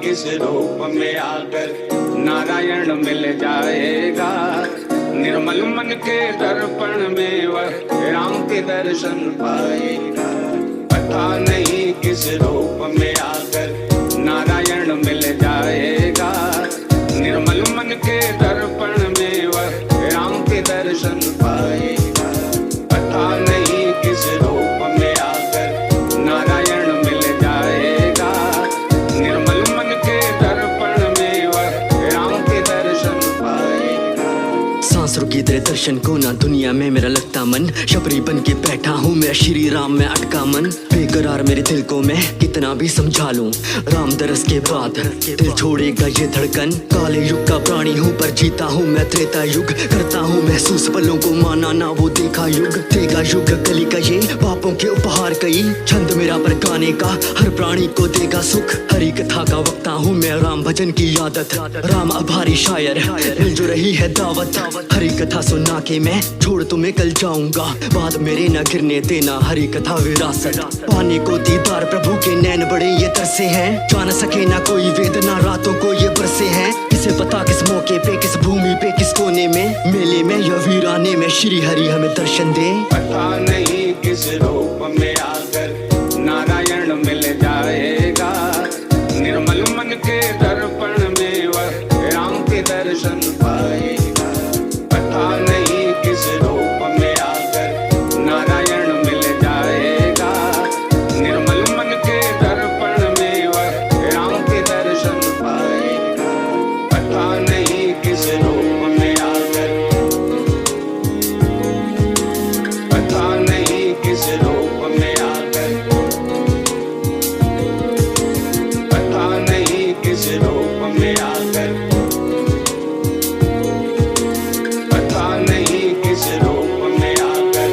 किस रूप में आकर नारायण मिल जाएगा। निर्मल मन के दर्पण में वह राम के दर्शन पाएगा। पता नहीं किस रूप में आकर नारायण मिल जाएगा। निर्मल मन के दर्पण में वह राम के दर्शन पाएगा। पता नहीं किस रूप में आकर नारायण मिल जाएगा। निर्मल मन के दर्पण में वह राम के दर्शन पाएगा। सांसों की तेरे दर्शन को ना दुनिया में मेरा लगता मन, शबरी बन के बैठा हूँ मैं श्री राम में अटका मन। बेकरार मेरे दिल को मैं कितना भी समझा लूं, राम दरस के बाद दिल छोड़ेगा ये धड़कन। काले युग का प्राणी हूँ पर जीता हूँ मैं त्रेता युग, करता हूँ महसूस पलों को माना ना वो देखा युग। देगा युग कली का ये पापों के उपहार कई, छंद मेरा पर गाने का हर प्राणी को देगा सुख। हरी कथा का वक्ता हूँ मैं, राम भजन की आदत, राम आभारी शायर मिल जो रही है दावत। हरी कथा सुना के मैं छोड़ तुम्हें कल जाऊंगा, बाद मेरे न गिरने देना हरी कथा विरासत। पाने को दीदार प्रभु के नैन बड़े ये तरसे हैं, जान सके ना कोई वेदना रातों को ये बरसे हैं। किसे पता किस मौके पे किस भूमि पे किस कोने में, मेले में या वीराने में श्री हरि हमें दर्शन दे। पता नहीं किस रूप में आकर नारायण मिल जाएगा। निर्मल मन के दर्पण में वह राम के दर्शन पाएगा। पता नहीं किस रूप में आकर नारायण मिल जाएगा। निर्मल मन के दर्पण में वह राम के दर्शन पाएगा। पता नहीं किस रूप में आकर, पता नहीं किस रूप में आकर, पता नहीं किस रूप में आकर, पता नहीं किस रूप में आकर।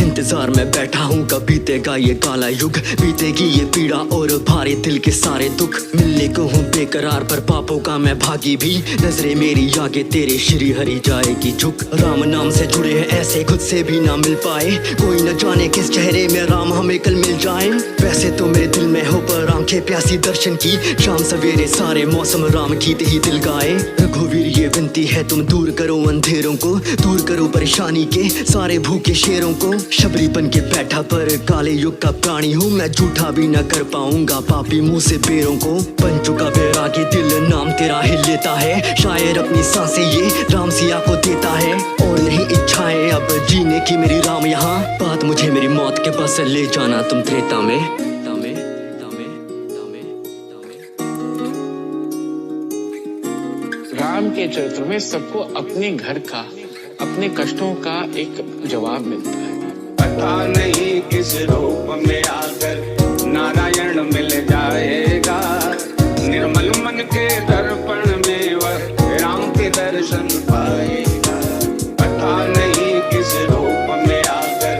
इंतजार में बैठा हूँ कब बीतेगा ये काला युग, बीतेगी ये पीड़ा और भारे दिल के सारे दुख। मिलने को हूँ बेकरार पर पापों का मैं भागी भी, नजरे मेरी आगे तेरे श्री हरि जाएगी झुक। राम नाम से जुड़े हैं ऐसे खुद से भी ना मिल पाए, कोई न जाने किस चेहरे में राम हमें कल मिल जाए। वैसे तो मेरे दिल में हो पर आंखें प्यासी दर्शन की, शाम सवेरे सारे मौसम राम गीत ही दिल गाए। रघुवीर ये विनती है तुम दूर करो अंधेरों को, दूर करो परेशानी के सारे भूखे शेरों को। शबरी बन के बैठा पर काले युग का प्राणी हूँ मैं, झूठा भी न कर पाऊंगा पापी मुंह से बेरों को। बन चुका बैरागी दिल नाम तेरा ही लेता है, शायर अपनी सांसें ये राम सिया को देता है। और नहीं इच्छाएं अब जीने की मेरी राम यहाँ, बात मुझे मेरी मौत के पास ले जाना तुम त्रेता में। राम के चरित्र में सबको अपने घर का, अपने कष्टों का एक जवाब मिलता है। पता नहीं किस रूप में आकर नारायण मिल जाएगा। निर्मल मन के दर्पण में वह राम के दर्शन पाएगा। पता नहीं किस रूप में आकर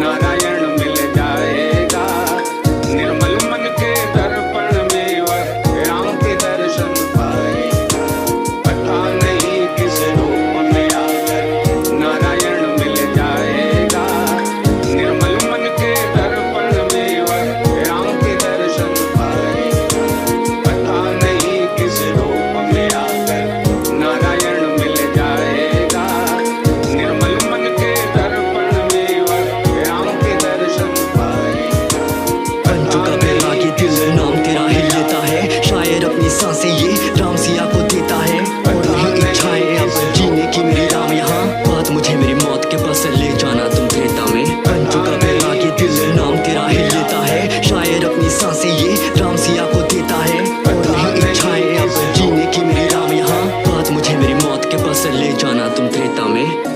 नारायण मिल जाएगा। निर्मल मन के दर्पण में वह राम के दर्शन पाएगा। पता नहीं किस रूप में आकर नारायण मिल जाएगा। निर्मल मन के दर्पण में वह राम के दर्शन पाएगा। पता नहीं किस रूप में आकर नारायण मिल जाएगा। निर्मल मन के दर्पण में वह राम के दर्शन पाएगा। बन चुका बैरागी दिल नाम तेरा ही लेता है, शायर अपनी सांसें ये राम सिया को देता है। और नहीं इच्छाएं अब जीने की मेरी राम यहाँ, बात मुझे मेरी मौत के पास ले जाना तुम त्रेता में। बन चुका बैरागी दिल नाम तेरा ही लेता है, शायर अपनी सांसें ये राम सिया को देता है। और नहीं इच्छाएं अब जीने की मेरी राम यहाँ, बात मुझे मेरी मौत के पास ले जाना तुम त्रेता में।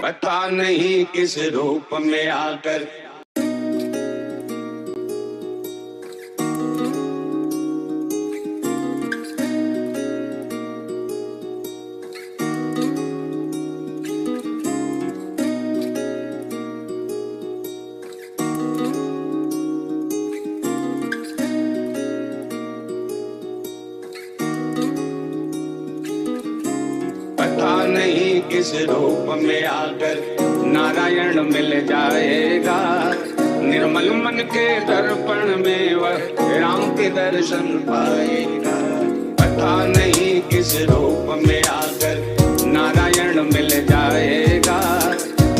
पता नहीं किस रूप में आकर, किस रूप में आकर नारायण मिल जाएगा। निर्मल मन के दर्पण में वह राम के दर्शन पाएगा। पता नहीं किस रूप में आकर नारायण मिल जाएगा।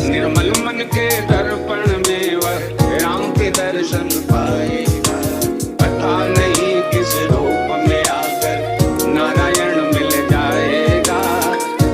निर्मल मन के दर्पण में वह राम के दर्शन पाएगा। पता नहीं किस रूप में आकर नारायण मिल जाएगा।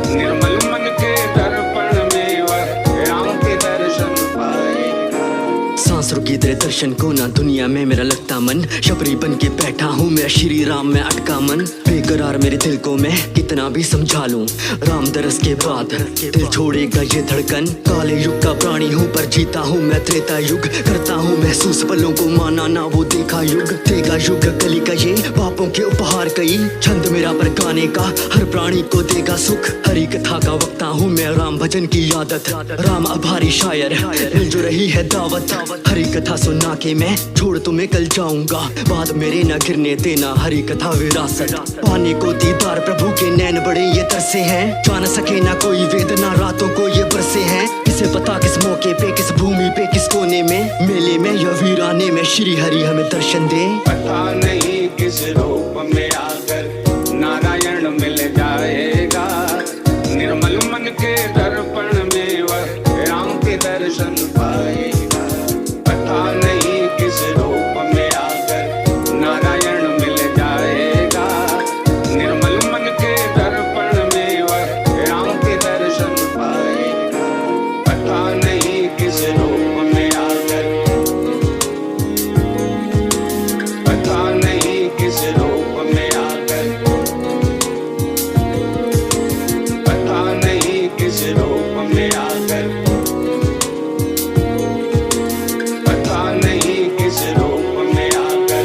निर्मल मन के दर्पण में वह राम के दर्शन पाएगा। सांसों की तेरे दर्शन को ना दुनिया में मेरा लगता मन, शबरी बन के बैठा हूँ मैं श्री राम में अटका मन। बेकरार मेरे दिल को मैं कितना भी समझा लूं, राम दरस के बाद दिल छोड़ेगा ये धड़कन। काले युग का प्राणी हूँ पर जीता हूँ मैं त्रेता युग, करता हूँ महसूस पलों को माना ना वो देखा युग। देगा युग कली का ये पापों के उपहार कई, छंद मेरा पर गाने का हर प्राणी को देगा सुख। हरी कथा का वक्ता हूँ मैं, राम भजन की आदत, राम आभारी शायर मिल जो रही है दावत। हरी कथा सुना के मैं छोड़ तुम्हें कल जाऊंगा, बाद मेरे न गिरने देना हरी कथा विरासत। पाने को दीदार प्रभु के नैन बड़े ये तरसे हैं, जान सके ना कोई वेदना रातों को ये बरसे हैं। किसे पता किस मौके पे किस भूमि पे किस कोने में, मेले में या वीराने में श्री हरि हमें दर्शन दे। पता नहीं किस रूप में आकर नारायण मिल जाएगा। निर्मल मन के दर्पण में वह राम के दर्शन पाएगा। पता नहीं किस रूप में आकर नारायण मिल जाएगा। निर्मल मन के दर्पण में वह राम के दर्शन पाएगा। पता नहीं किस रूप में आकर, पता नहीं किस रूप में आकर, पता नहीं किस रूप में आकर, पता नहीं किस रूप में आकर।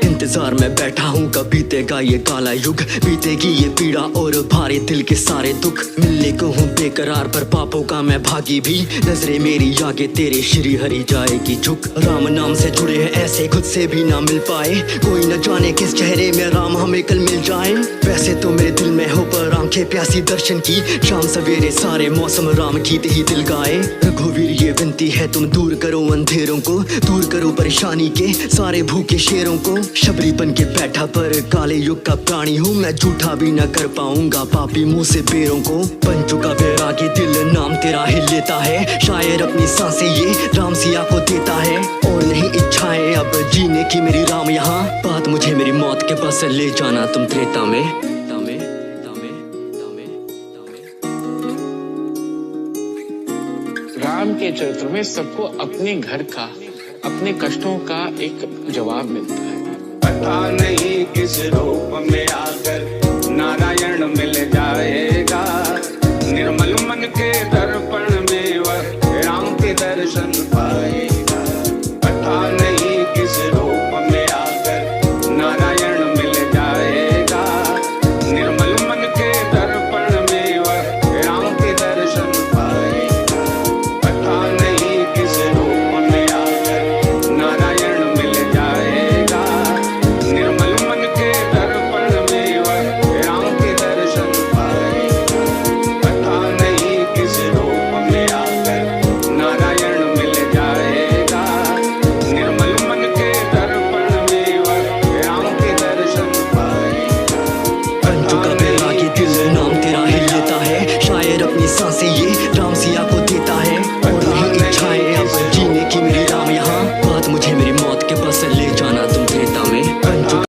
इंतजार में बैठा हूँ कब बीतेगा ये काला युग, बीतेगी ये पीड़ा और भारे दिल के सारे दुख। मिलने को हूँ बेकरार पर पापों का मैं भागी भी, नजरे मेरी आगे तेरे श्री हरि जाएगी झुक। राम नाम से जुड़े हैं ऐसे खुद से भी ना मिल पाए, कोई न जाने किस चेहरे में राम हमें कल मिल जाए। वैसे तो मेरे दिल में हो पर आंखें प्यासी दर्शन की, शाम सवेरे सारे मौसम राम गीत ही दिल गाए। रघुवीर ये विनती है तुम दूर करो अंधेरों को, दूर करो परेशानी के सारे भूखे शेरों को। शबरी बन के बैठा पर काले युग का प्राणी हूँ मैं, झूठा भी न कर पाऊंगा पापी मुंह से बेरों को। बन चुका वैरागी दिल नाम तेरा ही लेता है, शायर अपनी सांसें ये राम सिया को देता है। और नहीं इच्छाएं अब जीने की मेरी राम यहाँ, बात मुझे मेरी मौत के पास ले जाना तुम त्रेता में। राम के चरित्र में सबको अपने घर का, अपने कष्टों का एक जवाब मिलता है। पता नहीं किस रूप में आकर नारायण मिल जाएगा। निर्मल मन के दर्पण में वह राम के दर्शन पाएगा। पता नहीं किस रूप में आकर नारायण मिल जाएगा। निर्मल मन के दर्पण में वह राम के दर्शन पाएगा। पता नहीं किस रूप में आकर नारायण मिल जाएगा। निर्मल मन के दर्पण में वह राम के दर्शन पाएगा। पता नहीं किस रूप में आकर नारायण मिल जाएगा। निर्मल मन के दर्पण में वह राम के दर्शन पाएगा। बन चुका वैरागी दिल नाम तेरा ही लेता है, शायर अपनी सांसें ये